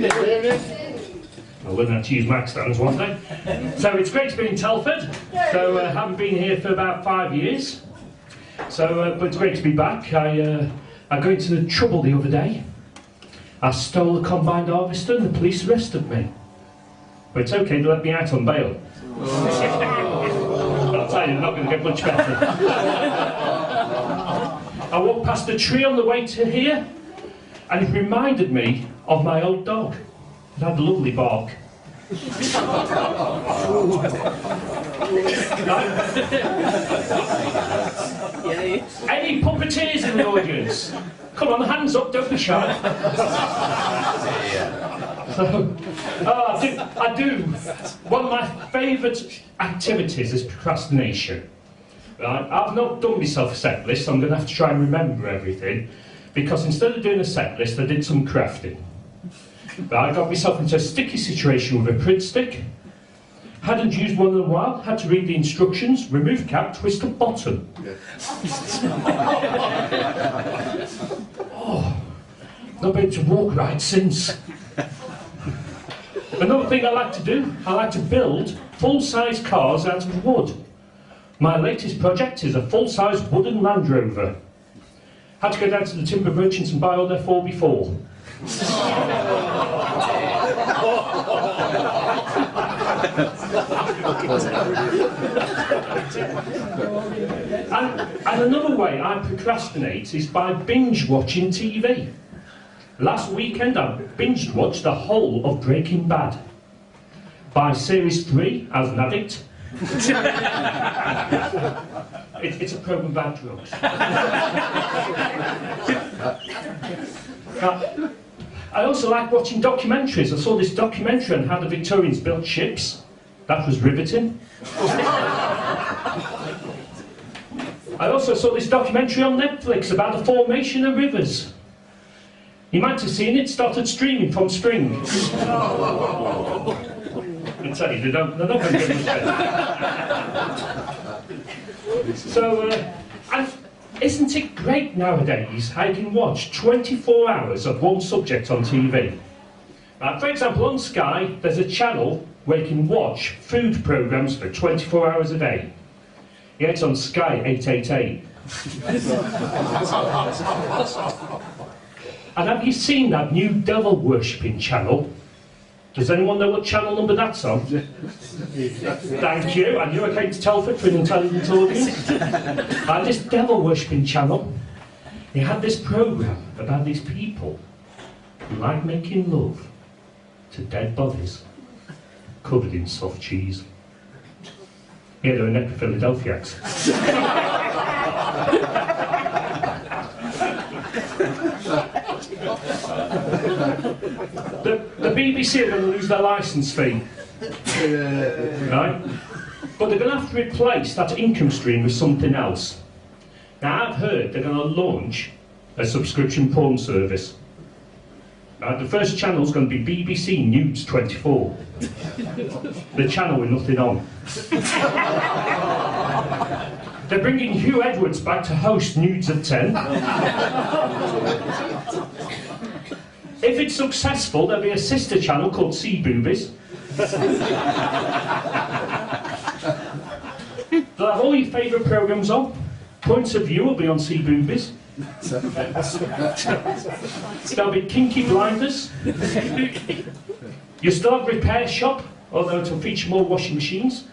evening. I'll learn how to use mic stands one day. So it's great to be in Telford. So I haven't been here for about 5 years. So, but it's great to be back. I got into the trouble the other day. I stole a combined harvester and the police arrested me. But it's okay, they let me out on bail. I'll tell you, they're not going to get much better. I walked past a tree on the way to here, and it reminded me of my old dog. It had a lovely bark. Any puppeteers in the audience? Come on, hands up, don't be shy. So, I do. One of my favourite activities is procrastination. Right? I've not done myself a set list, so I'm going to have to try and remember everything, because instead of doing a set list, I did some crafting. I got myself into a sticky situation with a Prid stick. Hadn't used one in a while, had to read the instructions, remove cap, twist up bottom. Oh, not been able to walk right since. Another thing I like to do, I like to build full-size cars out of wood. My latest project is a full-size wooden Land Rover. Had to go down to the timber merchants and buy all their 4x4. And another way I procrastinate is by binge watching TV. Last weekend I binge watched the whole of Breaking Bad. By series 3 as an addict. It's a program about drugs. I also like watching documentaries. I saw this documentary on how the Victorians built ships. That was riveting. I also saw this documentary on Netflix about the formation of rivers. You might have seen it, started streaming from spring. I tell you, they're not going to get much better. So, isn't it great nowadays how you can watch 24 hours of one subject on TV? For example, on Sky, there's a channel where you can watch food programmes for 24 hours a day. Yeah, it's on Sky 888. And have you seen that new devil worshipping channel? Does anyone know what channel number that's on? Thank you. And you came to Telford for an intelligent audience. This devil worshipping channel, they had this programme about these people who like making love to dead bodies covered in soft cheese. Yeah, they were necro-Philadelphiacs. The BBC are going to lose their licence fee, right? But they're going to have to replace that income stream with something else. Now, I've heard they're going to launch a subscription porn service. The first channel is going to be BBC Nudes 24. The channel with nothing on. They're bringing Hugh Edwards back to host Nudes at 10. If it's successful, there'll be a sister channel called Sea Boobies. They'll have all your favourite programmes on. Points of View will be on Sea Boobies. There'll be Kinky Blinders. You'll still have Repair Shop, although it'll feature more washing machines.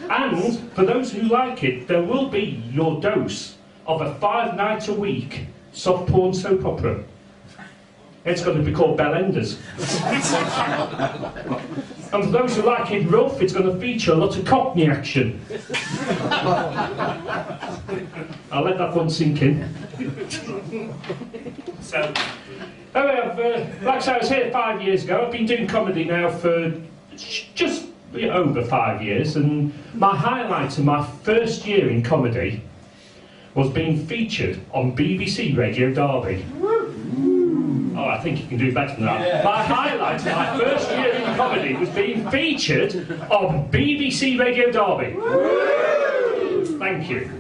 And, for those who like it, there will be your dose of a 5-night-a-week soft porn soap opera. It's going to be called Bell Enders. And for those who like it rough, it's going to feature a lot of Cockney action. I'll let that one sink in. So, anyway, like I said, I was here 5 years ago. I've been doing comedy now for just over 5 years, and my highlight of my first year in comedy was being featured on BBC Radio Derby. Oh, I think you can do better than that. Yeah. My highlight of my first year in comedy was being featured on BBC Radio Derby. Thank you.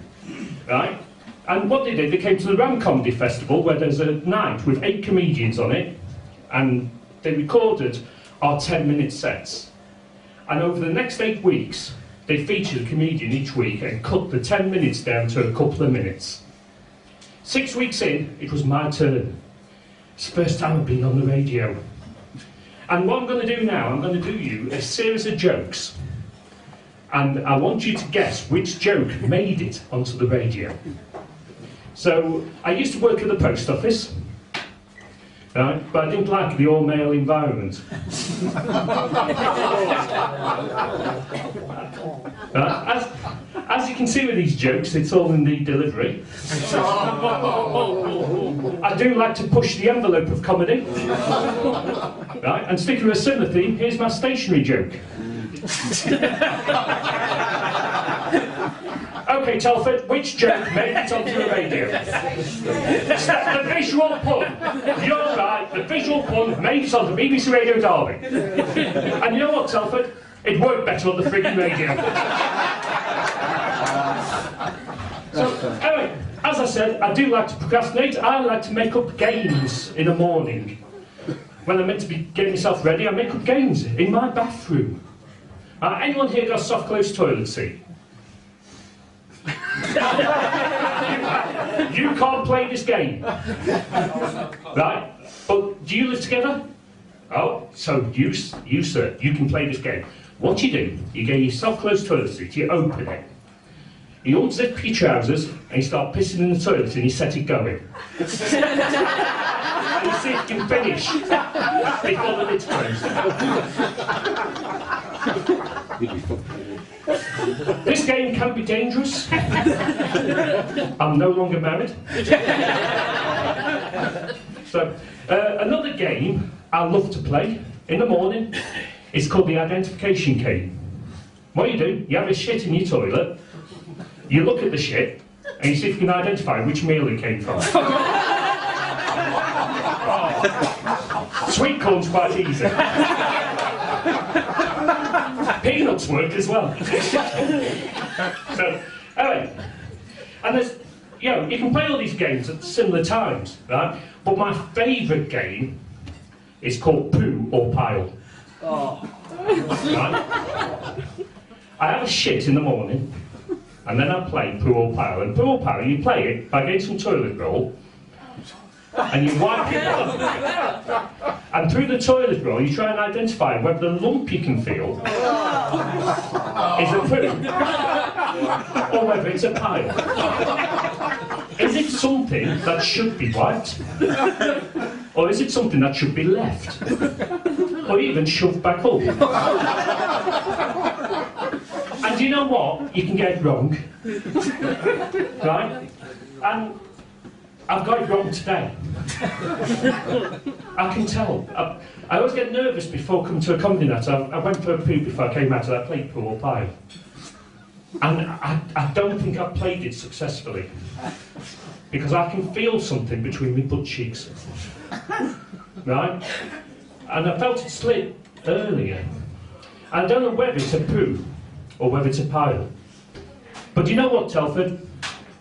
Right? And what they did, they came to the Ram Comedy Festival, where there's a night with 8 comedians on it, and they recorded our 10-minute sets. And over the next 8 weeks, they featured a comedian each week and cut the 10 minutes down to a couple of minutes. 6 weeks in, it was my turn. It's the first time I've been on the radio. And what I'm going to do now, I'm going to do you a series of jokes. And I want you to guess which joke made it onto the radio. So, I used to work at the post office, right, but I didn't like the all-male environment. As you can see with these jokes, it's all in the delivery. I do like to push the envelope of comedy. Right, and sticking with a similar theme, here's my stationary joke. Okay, Telford, which joke made it onto the radio? The visual pun. You're right, the visual pun made it onto BBC Radio Derby. And you know what, Telford? It worked better on the frigging radio. So, anyway, as I said, I do like to procrastinate. I like to make up games in the morning. When I'm meant to be getting myself ready, I make up games in my bathroom. Anyone here got a soft close toilet seat? You can't play this game. Right? But do you live together? Oh, so you sir, you can play this game. What you do, you get your soft close toilet seat, you open it. You unzip your trousers and you start pissing in the toilet and you set it going. And you see if you can finish before the lid's closed. This game can be dangerous. I'm no longer married. So, another game I love to play in the morning is called the identification game. What you do, you have a shit in your toilet, you look at the shit, and you see if you can identify which meal it came from. Sweet corn's quite easy. Peanuts work as well. So, anyway, and there's, you can play all these games at similar times, right? But my favourite game is called Poo or Pile. Oh. Right? I have a shit in the morning, and then I play Poo or Pile. And Poo or Pile, you play it by getting some toilet roll, and you wipe it off. And through the toilet roll, you try and identify whether the lump you can feel is a poo, or whether it's a pile. Is it something that should be wiped? Or is it something that should be left? Or even shoved back up? And you know what? You can get it wrong. Right? And I've got it wrong today. I can tell. I always get nervous before coming to a comedy night. I went for a poo before I came out, and I played Poo or Pile. And I don't think I've played it successfully. Because I can feel something between my butt cheeks. Right? And I felt it slip earlier. I don't know whether it's a poo or whether it's a pile. But you know what, Telford?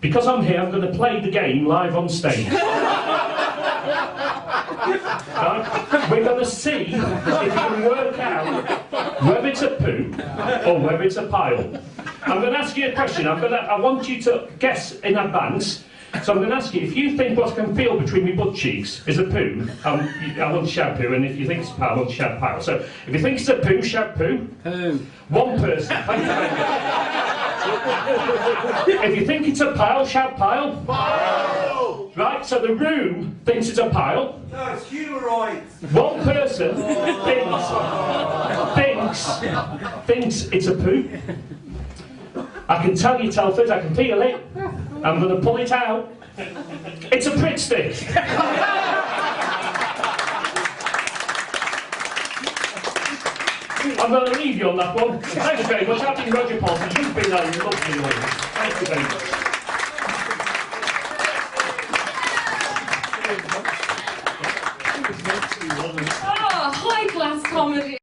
Because I'm here, I'm going to play the game live on stage. Right? We're going to see if you can work out whether it's a poo or whether it's a pile. I'm going to ask you a question. I want you to guess in advance. So I'm going to ask you, if you think what I can feel between my butt cheeks is a poo, I want to shout poo, and if you think it's a pile, I want to shout pile. So if you think it's a poo, shout poo. Poo. One person. Thank you very much. If you think it's a pile, shout pile. Pile. Right, so the room thinks it's a pile. No, it's humoroid. One person thinks it's a poo. I can tell you, Telford, I can feel it. I'm going to pull it out. It's a prick stick. I'm going to leave you on that one. Thanks very much. I've been Roger Poulter. You've been a lovely audience. Thank you very much. Oh, high class comedy.